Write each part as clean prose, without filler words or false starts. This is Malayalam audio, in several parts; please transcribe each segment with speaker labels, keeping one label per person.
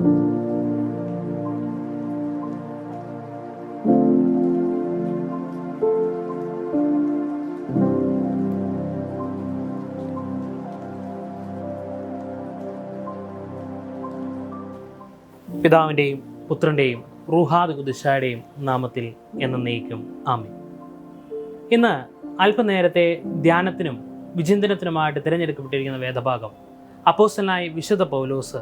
Speaker 1: പിതാവിൻ്റെയും പുത്രൻ്റെയും റൂഹാദ് ഖുദ്ദൂസായുടെയും നാമത്തിൽ എന്നേക്കും ആമേൻ. ഇന്ന് അല്പനേരത്തെ ധ്യാനത്തിനും വിചിന്തനത്തിനുമായിട്ട് തിരഞ്ഞെടുക്കപ്പെട്ടിരിക്കുന്ന വേദഭാഗം അപ്പോസ്തലനായ വിശുദ്ധ പൗലോസ്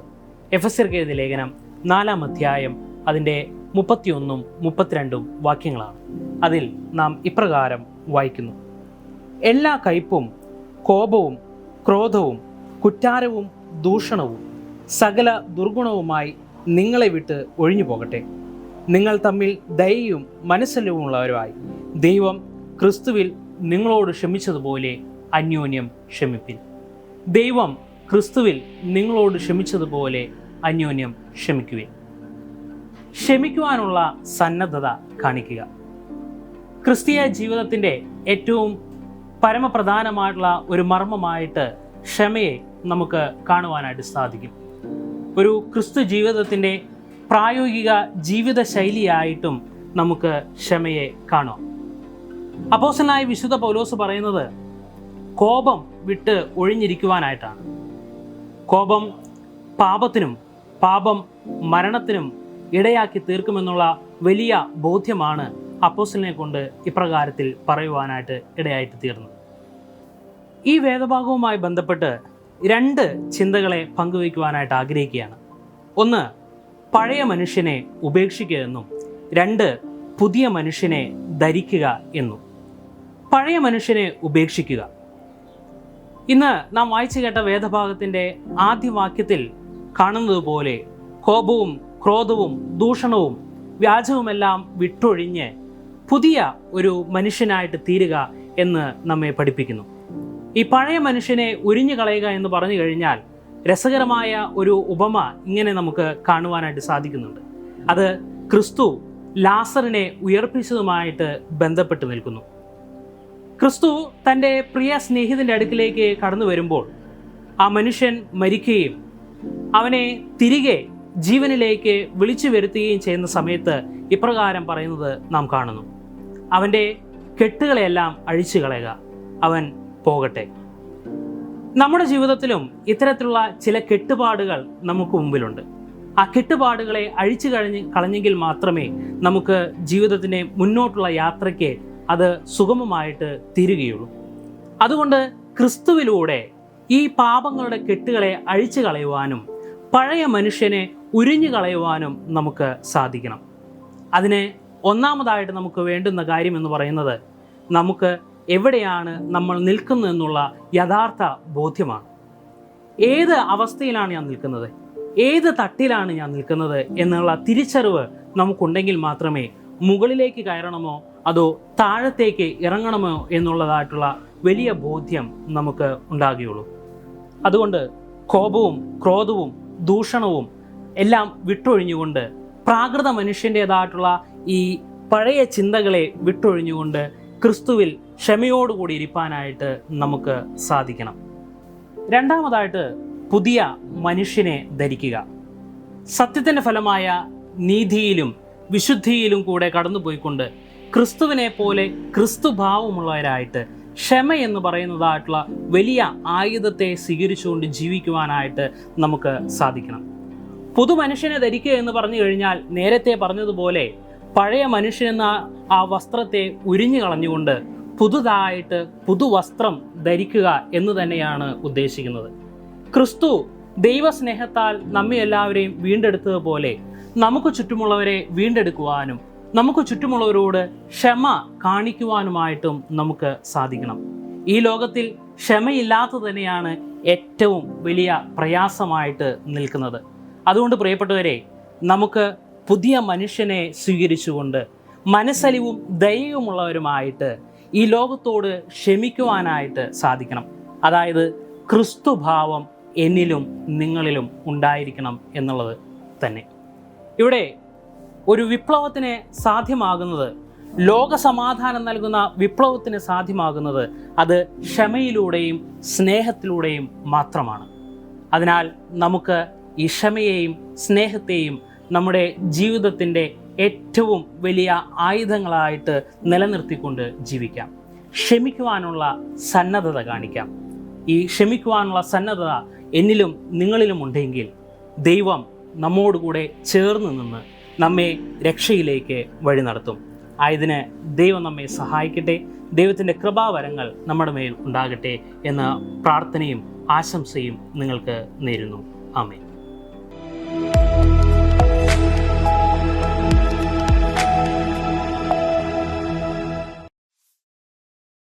Speaker 1: എഫെസ്യർക്ക് എഴുതിയ ലേഖനം 4-ാം അധ്യായം അതിൻ്റെ 31 32 വാക്യങ്ങളാണ്. അതിൽ നാം ഇപ്രകാരം വായിക്കുന്നു: എല്ലാ കയ്പും കോപവും ക്രോധവും കുറ്റാരവും ദൂഷണവും സകല ദുർഗുണവുമായി നിങ്ങളെ വിട്ട് ഒഴിഞ്ഞു പോകട്ടെ. നിങ്ങൾ തമ്മിൽ ദയയും മനസ്സലിവുമുള്ളവരുമായി ദൈവം ക്രിസ്തുവിൽ നിങ്ങളോട് ക്ഷമിച്ചതുപോലെ അന്യോന്യം ക്ഷമിപ്പിൻ. ദൈവം ക്രിസ്തുവിൽ നിങ്ങളോട് ക്ഷമിച്ചതുപോലെ അന്യോന്യം ക്ഷമിക്കുവിൻ. ക്ഷമിക്കുവാനുള്ള സന്നദ്ധത കാണിക്കുക. ക്രിസ്തീയ ജീവിതത്തിൻ്റെ ഏറ്റവും പരമപ്രധാനമായിട്ടുള്ള ഒരു മർമ്മമായിട്ട് ക്ഷമയെ നമുക്ക് കാണുവാനായിട്ട് സാധിക്കും. ഒരു ക്രിസ്തു ജീവിതത്തിൻ്റെ പ്രായോഗിക ജീവിത ശൈലിയായിട്ടും നമുക്ക് ക്ഷമയെ കാണാം. അപ്പോസ്തലനായ വിശുദ്ധ പൗലോസ് പറയുന്നത് കോപം വിട്ട് ഒഴിഞ്ഞിരിക്കുവാനായിട്ടാണ്. കോപം പാപത്തിനും പാപം മരണത്തിനും ഇടയാക്കി തീർക്കുമെന്നുള്ള വലിയ ബോധ്യമാണ് അപ്പോസ്തലനെ കൊണ്ട് ഇപ്രകാരത്തിൽ പറയുവാനായിട്ട് ഇടയായിട്ട് തീർന്നത്. ഈ വേദഭാഗവുമായി ബന്ധപ്പെട്ട് 2 ചിന്തകളെ പങ്കുവയ്ക്കുവാനായിട്ട് ആഗ്രഹിക്കുകയാണ്. ഒന്ന്, പഴയ മനുഷ്യനെ ഉപേക്ഷിക്കുക എന്നും 2, പുതിയ മനുഷ്യനെ ധരിക്കുക എന്നും. പഴയ മനുഷ്യനെ ഉപേക്ഷിക്കുക. ഇന്ന് നാം വായിച്ചു കേട്ട വേദഭാഗത്തിൻ്റെ ആദ്യ വാക്യത്തിൽ കാണുന്നത് പോലെ കോപവും ക്രോധവും ദൂഷണവും വ്യാജവുമെല്ലാം വിട്ടൊഴിഞ്ഞ് പുതിയ ഒരു മനുഷ്യനായിട്ട് തീരുക എന്ന് നമ്മെ പഠിപ്പിക്കുന്നു. ഈ പഴയ മനുഷ്യനെ ഉരിഞ്ഞു കളയുക എന്ന് പറഞ്ഞു കഴിഞ്ഞാൽ രസകരമായ ഒരു ഉപമ ഇങ്ങനെ നമുക്ക് കാണുവാനായിട്ട് സാധിക്കുന്നുണ്ട്. അത് ക്രിസ്തു ലാസറിനെ ഉയർപ്പിച്ചതുമായിട്ട് ബന്ധപ്പെട്ട് നിൽക്കുന്നു. ക്രിസ്തു തൻ്റെ പ്രിയ സ്നേഹിതൻ്റെ അടുക്കിലേക്ക് കടന്നു വരുമ്പോൾ ആ മനുഷ്യൻ മരിക്കുകയും അവനെ തിരികെ ജീവനിലേക്ക് വിളിച്ചു വരുത്തുകയും ചെയ്യുന്ന സമയത്ത് ഇപ്രകാരം പറയുന്നത് നാം കാണുന്നു: അവൻ്റെ കെട്ടുകളെല്ലാം അഴിച്ചു കളയുക, അവൻ പോകട്ടെ. നമ്മുടെ ജീവിതത്തിലും ഇത്തരത്തിലുള്ള ചില കെട്ടുപാടുകൾ നമുക്ക് മുമ്പിലുണ്ട്. ആ കെട്ടുപാടുകളെ അഴിച്ചു കളഞ്ഞെങ്കിൽ മാത്രമേ നമുക്ക് ജീവിതത്തിൻ്റെ മുന്നോട്ടുള്ള യാത്രയ്ക്ക് അത് സുഗമമായിട്ട് തീരുകയുള്ളൂ. അതുകൊണ്ട് ക്രിസ്തുവിലൂടെ ഈ പാപങ്ങളുടെ കെട്ടുകളെ അഴിച്ചു കളയുവാനും പഴയ മനുഷ്യനെ ഉരിഞ്ഞു കളയുവാനും നമുക്ക് സാധിക്കണം. അതിന് ഒന്നാമതായിട്ട് നമുക്ക് വേണ്ടുന്ന കാര്യം എന്ന് പറയുന്നത് നമുക്ക് എവിടെയാണ് നമ്മൾ നിൽക്കുന്നതെന്നുള്ള യഥാർത്ഥ ബോധ്യമാണ്. ഏത് അവസ്ഥയിലാണ് ഞാൻ നിൽക്കുന്നത്, ഏത് തട്ടിലാണ് ഞാൻ നിൽക്കുന്നത് എന്നുള്ള തിരിച്ചറിവ് നമുക്കുണ്ടെങ്കിൽ മാത്രമേ മുകളിലേക്ക് കയറണമോ അതോ താഴത്തേക്ക് ഇറങ്ങണമോ എന്നുള്ളതായിട്ടുള്ള വലിയ ബോധ്യം നമുക്ക് ഉണ്ടാകുകയുള്ളൂ. അതുകൊണ്ട് കോപവും ക്രോധവും ദൂഷണവും എല്ലാം വിട്ടൊഴിഞ്ഞുകൊണ്ട് പ്രാകൃത മനുഷ്യൻ്റേതായിട്ടുള്ള ഈ പഴയ ചിന്തകളെ വിട്ടൊഴിഞ്ഞുകൊണ്ട് ക്രിസ്തുവിൽ ക്ഷമയോടുകൂടി ഇരിപ്പാനായിട്ട് നമുക്ക് സാധിക്കണം. രണ്ടാമതായിട്ട് പുതിയ മനുഷ്യനെ ധരിക്കുക. സത്യത്തിൻ്റെ ഫലമായ നീതിയിലും വിശുദ്ധിയിലും കൂടെ കടന്നുപോയിക്കൊണ്ട് ക്രിസ്തുവിനെ പോലെ ക്രിസ്തുഭാവമുള്ളവരായിട്ട് ക്ഷമ എന്ന് പറയുന്നതായിട്ടുള്ള വലിയ ആയുധത്തെ സ്വീകരിച്ചുകൊണ്ട് ജീവിക്കുവാനായിട്ട് നമുക്ക് സാധിക്കണം. പുതുമനുഷ്യനെ ധരിക്കുക എന്ന് പറഞ്ഞു കഴിഞ്ഞാൽ നേരത്തെ പറഞ്ഞതുപോലെ പഴയ മനുഷ്യനെന്ന ആ വസ്ത്രത്തെ ഉരിഞ്ഞു കളഞ്ഞുകൊണ്ട് പുതുതായിട്ട് പുതുവസ്ത്രം ധരിക്കുക എന്ന് തന്നെയാണ് ഉദ്ദേശിക്കുന്നത്. ക്രിസ്തു ദൈവസ്നേഹത്താൽ നമ്മെ എല്ലാവരെയും വീണ്ടെടുത്തതുപോലെ നമുക്ക് ചുറ്റുമുള്ളവരെ വീണ്ടെടുക്കുവാനും നമുക്ക് ചുറ്റുമുള്ളവരോട് ക്ഷമ കാണിക്കുവാനുമായിട്ടും നമുക്ക് സാധിക്കണം. ഈ ലോകത്തിൽ ക്ഷമയില്ലാത്തത് തന്നെയാണ് ഏറ്റവും വലിയ പ്രയാസമായിട്ട് നിൽക്കുന്നത്. അതുകൊണ്ട് പ്രിയപ്പെട്ടവരെ, നമുക്ക് പുതിയ മനുഷ്യനെ സ്വീകരിച്ചുകൊണ്ട് മനസ്സലിവും ദയയുമുള്ളവരുമായിട്ട് ഈ ലോകത്തോട് ക്ഷമിക്കുവാനായിട്ട് സാധിക്കണം. അതായത് ക്രിസ്തുഭാവം എന്നിലും നിങ്ങളിലും ഉണ്ടായിരിക്കണം എന്നുള്ളത് തന്നെ. ഇവിടെ ഒരു വിപ്ലവത്തിന് സാധ്യമാകുന്നത്, ലോകസമാധാനം നൽകുന്ന വിപ്ലവത്തിന് സാധ്യമാകുന്നത് അത് ക്ഷമയിലൂടെയും സ്നേഹത്തിലൂടെയും മാത്രമാണ്. അതിനാൽ നമുക്ക് ഈ ക്ഷമയെയും സ്നേഹത്തെയും നമ്മുടെ ജീവിതത്തിൻ്റെ ഏറ്റവും വലിയ ആയുധങ്ങളായിട്ട് നിലനിർത്തിക്കൊണ്ട് ജീവിക്കാം. ക്ഷമിക്കുവാനുള്ള സന്നദ്ധത കാണിക്കാം. ഈ ക്ഷമിക്കുവാനുള്ള സന്നദ്ധത എന്നിലും നിങ്ങളിലും ഉണ്ടെങ്കിൽ ദൈവം നമ്മോടുകൂടെ ചേർന്ന് നിന്ന് നമ്മെ രക്ഷയിലേക്ക് വഴി നടത്തും. ആയതിന് ദൈവം നമ്മെ സഹായിക്കട്ടെ. ദൈവത്തിൻ്റെ കൃപാവരങ്ങൾ നമ്മുടെ മേൽ ഉണ്ടാകട്ടെ എന്ന പ്രാർത്ഥനയും ആശംസയും നിങ്ങൾക്ക് നേരുന്നു. ആമേൻ.